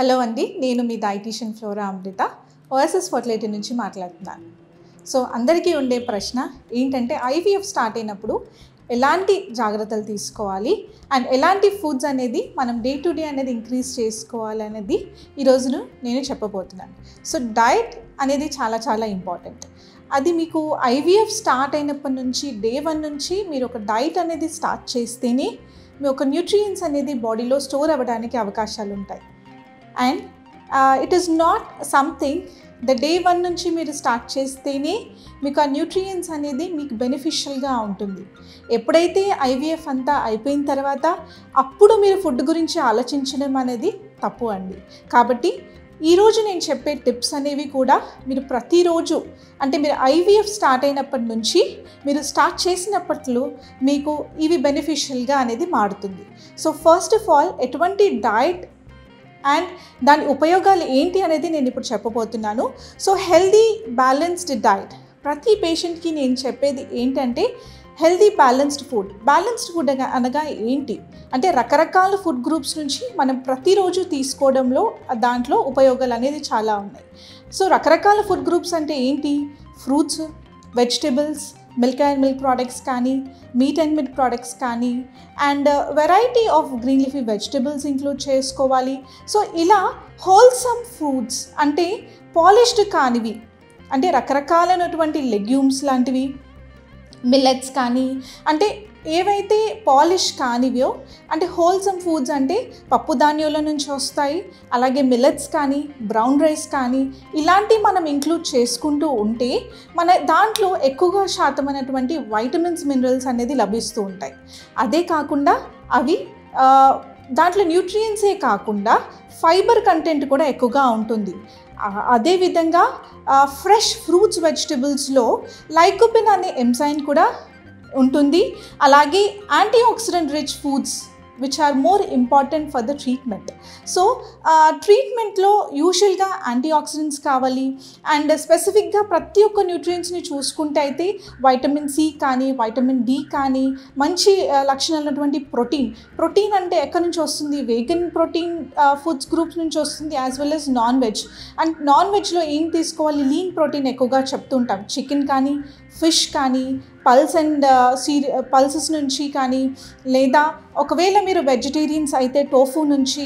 Hello అండి, నేను మీ dietitian flora అమృత OSS fertility నుంచి మాట్లాడుతున్నాను. సో అందరికీ ఉండే ప్రశ్న ఏంటంటే ఐవీఎఫ్ స్టార్ట్ అయినప్పుడు ఎలాంటి జాగ్రత్తలు తీసుకోవాలి అండ్ ఎలాంటి ఫుడ్స్ అనేది మనం డే టు డే అనేది ఇంక్రీజ్ చేసుకోవాలి అనేది ఈరోజు నేను చెప్పబోతున్నాను. సో డైట్ అనేది చాలా చాలా ఇంపార్టెంట్. అది మీకు ఐవీఎఫ్ స్టార్ట్ అయినప్పటి నుంచి డే 1 నుంచి మీరు ఒక డైట్ అనేది స్టార్ట్ చేస్తేనే మీ ఒక న్యూట్రియంట్స్ అనేది బాడీలో స్టోర్ అవ్వడానికి అవకాశాలు ఉంటాయి. And it is not something day 1 నుంచి మీరు స్టార్ట్ చేస్తేనే మీకు ఆ న్యూట్రియంట్స్ అనేది మీకు బెనిఫిషియల్గా ఉంటుంది. ఎప్పుడైతే ఐవీఎఫ్ అంతా అయిపోయిన తర్వాత అప్పుడు మీరు ఫుడ్ గురించి ఆలోచించడం అనేది తప్పు అండి. కాబట్టి ఈరోజు నేను చెప్పే టిప్స్ అనేవి కూడా మీరు ప్రతిరోజు అంటే మీరు ఐవీఎఫ్ స్టార్ట్ అయినప్పటి నుంచి మీరు స్టార్ట్ చేసినప్పట్లో మీకు ఇవి బెనిఫిషియల్గా అనేది మారుతుంది. సో ఫస్ట్ ఆఫ్ ఆల్ ఎటువంటి డైట్ అండ్ దాని ఉపయోగాలు ఏంటి అనేది నేను ఇప్పుడు చెప్పబోతున్నాను. సో హెల్దీ బ్యాలెన్స్డ్ డైట్ ప్రతి పేషెంట్కి నేను చెప్పేది ఏంటంటే హెల్దీ బ్యాలెన్స్డ్ ఫుడ్ అనగా ఏంటి అంటే రకరకాల ఫుడ్ గ్రూప్స్ నుంచి మనం ప్రతిరోజు తీసుకోవడంలో దాంట్లో ఉపయోగాలు అనేది చాలా ఉన్నాయి. సో రకరకాల ఫుడ్ గ్రూప్స్ అంటే ఏంటి? Fruits, vegetables, milk and milk products కానీ, మీట్ అండ్ మిల్క్ ప్రోడక్ట్స్ కానీ, and variety of green leafy vegetables include చేసుకోవాలి. సో ఇలా హోల్సమ్ ఫుడ్స్ అంటే పాలిష్డ్ కానివి అంటే రకరకాలైనటువంటి లెగ్యూమ్స్ లాంటివి, మిల్లెట్స్ కానీ అంటే ఏవైతే పాలిష్ కానివో అంటే హోల్సమ్ ఫుడ్స్ అంటే పప్పు ధాన్యాల నుంచి వస్తాయి. అలాగే మిల్లెట్స్ కానీ, బ్రౌన్ రైస్ కానీ ఇలాంటివి మనం ఇంక్లూడ్ చేసుకుంటూ ఉంటే మన దాంట్లో ఎక్కువగా శాతమైనటువంటి వైటమిన్స్, మినరల్స్ అనేది లభిస్తూ ఉంటాయి. అదే కాకుండా అవి దాంట్లో న్యూట్రియంట్సే కాకుండా ఫైబర్ కంటెంట్ కూడా ఎక్కువగా ఉంటుంది. అదేవిధంగా ఫ్రెష్ ఫ్రూట్స్, వెజిటబుల్స్లో లైకోపిన్ అనే ఎంజైమ్ కూడా ఉంటుంది. అలాగే antioxidant rich foods which are more important for the treatment. So ట్రీట్మెంట్లో యూజువల్గా యాంటీ ఆక్సిడెంట్స్ కావాలి. అండ్ స్పెసిఫిక్గా ప్రతి ఒక్క న్యూట్రియంట్స్ని చూసుకుంటే అయితే వైటమిన్ సి కానీ, వైటమిన్ డి కానీ, మంచి లక్షణాలు ఉన్నటువంటి ప్రోటీన్ అంటే ఎక్కడి నుంచి వస్తుంది? వేగన్ ప్రోటీన్ ఫుడ్స్ గ్రూప్స్ నుంచి వస్తుంది, as well as non veg. And non వెజ్లో ఏం తీసుకోవాలి? లీన్ ప్రోటీన్ ఎక్కువగా చెప్తుంటాం. చికెన్ కానీ, ఫిష్ కానీ, పల్సెస్ నుంచి కానీ, లేదా ఒకవేళ మీరు వెజిటేరియన్స్ అయితే టోఫు నుంచి,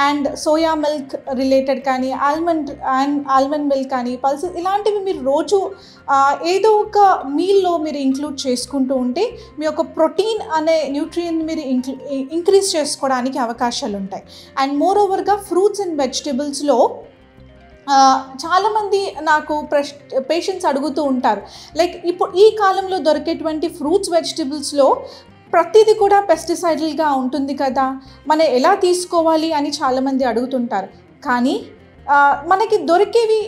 అండ్ సోయా మిల్క్ రిలేటెడ్ కానీ, ఆల్మండ్ మిల్క్ కానీ, పల్సెస్ ఇలాంటివి మీరు రోజు ఏదో ఒక మీల్లో మీరు ఇంక్లూడ్ చేసుకుంటూ ఉంటే మీ యొక్క ప్రోటీన్ అనే న్యూట్రియంట్ మీరు ఇంక్రీజ్ చేసుకోవడానికి అవకాశాలు ఉంటాయి. అండ్ మోర్ ఓవర్గా ఫ్రూట్స్ అండ్ వెజిటబుల్స్లో చాలామంది నాకు పేషెంట్స్ అడుగుతూ ఉంటారు, లైక్ ఇప్పుడు ఈ కాలంలో దొరికేటువంటి ఫ్రూట్స్, వెజిటబుల్స్లో ప్రతిదీ కూడా పెస్టిసైడల్గా ఉంటుంది కదా, మనం ఎలా తీసుకోవాలి అని చాలామంది అడుగుతుంటారు. కానీ మనకి దొరికేవి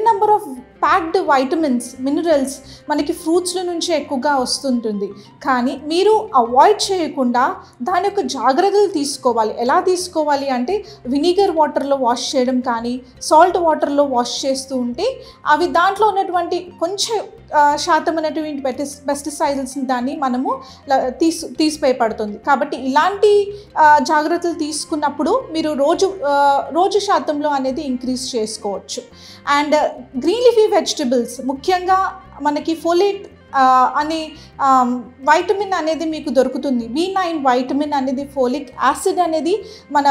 number of packed vitamins, minerals మనకి ఫ్రూట్స్ల నుంచి ఎక్కువగా వస్తుంటుంది. కానీ మీరు అవాయిడ్ చేయకుండా దాని యొక్క జాగ్రత్తలు తీసుకోవాలి. ఎలా తీసుకోవాలి అంటే వినిగర్ వాటర్లో వాష్ చేయడం కానీ, సాల్ట్ వాటర్లో వాష్ చేస్తూ ఉంటే అవి దాంట్లో ఉన్నటువంటి కొంచెం శాతమైనటువంటి పెస్టిసైడ్స్ని దాన్ని మనము తీసిపడుతుంది. కాబట్టి ఇలాంటి జాగ్రత్తలు తీసుకున్నప్పుడు మీరు రోజు శాతంలో అనేది ఇంక్రీజ్ చేసుకోవచ్చు. అండ్ గ్రీన్ లీఫీ వెజిటబుల్స్ ముఖ్యంగా మనకి ఫోలేట్ అనే వైటమిన్ అనేది మీకు దొరుకుతుంది. B9 వైటమిన్ అనేది, ఫోలిక్ యాసిడ్ అనేది మన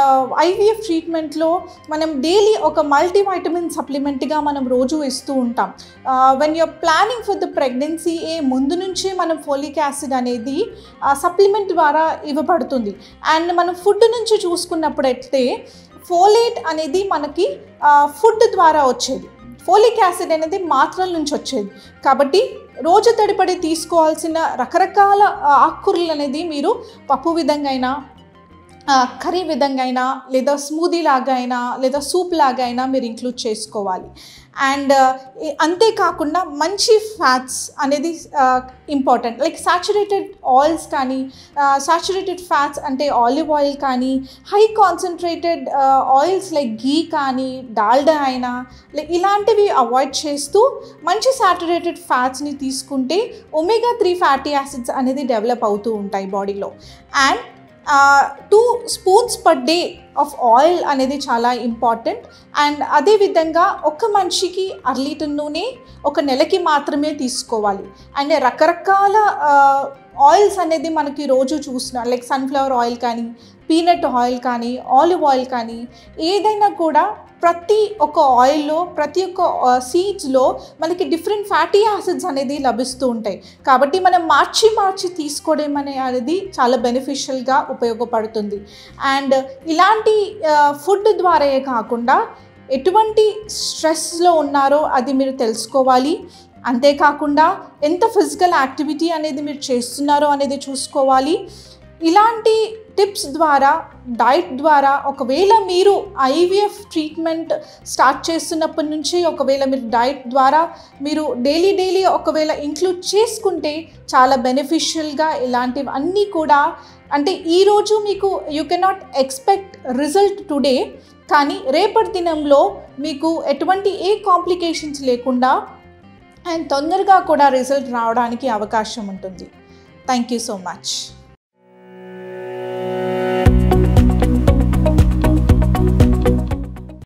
ఐవీఎఫ్ ట్రీట్మెంట్లో మనం డైలీ ఒక మల్టీవైటమిన్ సప్లిమెంట్గా మనం రోజు ఇస్తూ ఉంటాం. When you are planning for the pregnancy ముందు నుంచే మనం ఫోలిక్ యాసిడ్ అనేది సప్లిమెంట్ ద్వారా ఇవ్వబడుతుంది. అండ్ మనం ఫుడ్ నుంచి చూసుకున్నప్పుడైతే ఫోలేట్ అనేది మనకి ఫుడ్ ద్వారా వచ్చేది, ఫోలిక్ యాసిడ్ అనేది మాత్రల నుంచి వచ్చేది. కాబట్టి రోజు తడిపడి తీసుకోవాల్సిన రకరకాల ఆకుకూరలు అనేది మీరు పప్పు విధంగా అయినా, కర్రీ విధంగా అయినా, లేదా స్మూదీ లాగా అయినా, లేదా సూప్ లాగా అయినా మీరు ఇంక్లూడ్ చేసుకోవాలి. అండ్ అంతేకాకుండా మంచి ఫ్యాట్స్ అనేది ఇంపార్టెంట్, లైక్ సాచురేటెడ్ ఆయిల్స్ కానీ, సాచురేటెడ్ ఫ్యాట్స్ అంటే ఆలివ్ ఆయిల్ కానీ, హై కాన్సన్ట్రేటెడ్ ఆయిల్స్ లైక్ గీ కానీ, డాల్డా అయినా, లైక్ ఇలాంటివి అవాయిడ్ చేస్తూ మంచి సాచురేటెడ్ ఫ్యాట్స్ని తీసుకుంటే ఒమేగా 3 ఫ్యాటీ యాసిడ్స్ అనేది డెవలప్ అవుతూ ఉంటాయి బాడీలో. And 2 spoons per day of oil అనేది చాలా ఇంపార్టెంట్. అండ్ అదేవిధంగా ఒక మనిషికి అర నూనె ఒక నెలకి మాత్రమే తీసుకోవాలి. అండ్ రకరకాల ఆయిల్స్ అనేది మనకి రోజు చూసిన లైక్ సన్ఫ్లవర్ ఆయిల్ కానీ, పీనట్ ఆయిల్ కానీ, ఆలివ్ ఆయిల్ కానీ, ఏదైనా కూడా ప్రతి ఒక్క ఆయిల్లో, ప్రతి ఒక్క సీడ్స్లో మనకి డిఫరెంట్ ఫ్యాటీ యాసిడ్స్ అనేది లభిస్తూ ఉంటాయి. కాబట్టి మనం మార్చి తీసుకోవడం అనేది చాలా బెనిఫిషియల్గా ఉపయోగపడుతుంది. అండ్ ఇలాంటి ఫుడ్ ద్వారాయే కాకుండా ఎటువంటి స్ట్రెస్లో ఉన్నారో అది మీరు తెలుసుకోవాలి. అంతేకాకుండా ఎంత ఫిజికల్ యాక్టివిటీ అనేది మీరు చేస్తున్నారో అనేది చూసుకోవాలి. ఇలాంటి టిప్స్ ద్వారా, డైట్ ద్వారా, ఒకవేళ మీరు ఐవీఎఫ్ ట్రీట్మెంట్ స్టార్ట్ చేస్తున్నప్పటి నుంచి ఒకవేళ మీరు డైట్ ద్వారా మీరు డైలీ ఒకవేళ ఇంక్లూడ్ చేసుకుంటే చాలా బెనిఫిషియల్గా ఇలాంటివి అన్నీ కూడా, అంటే ఈరోజు మీకు you cannot expect result today, కానీ రేపటి దినంలో మీకు ఎటువంటి కాంప్లికేషన్స్ లేకుండా అండ్ తొందరగా కూడా రిజల్ట్ రావడానికి అవకాశం ఉంటుంది. Thank you so much.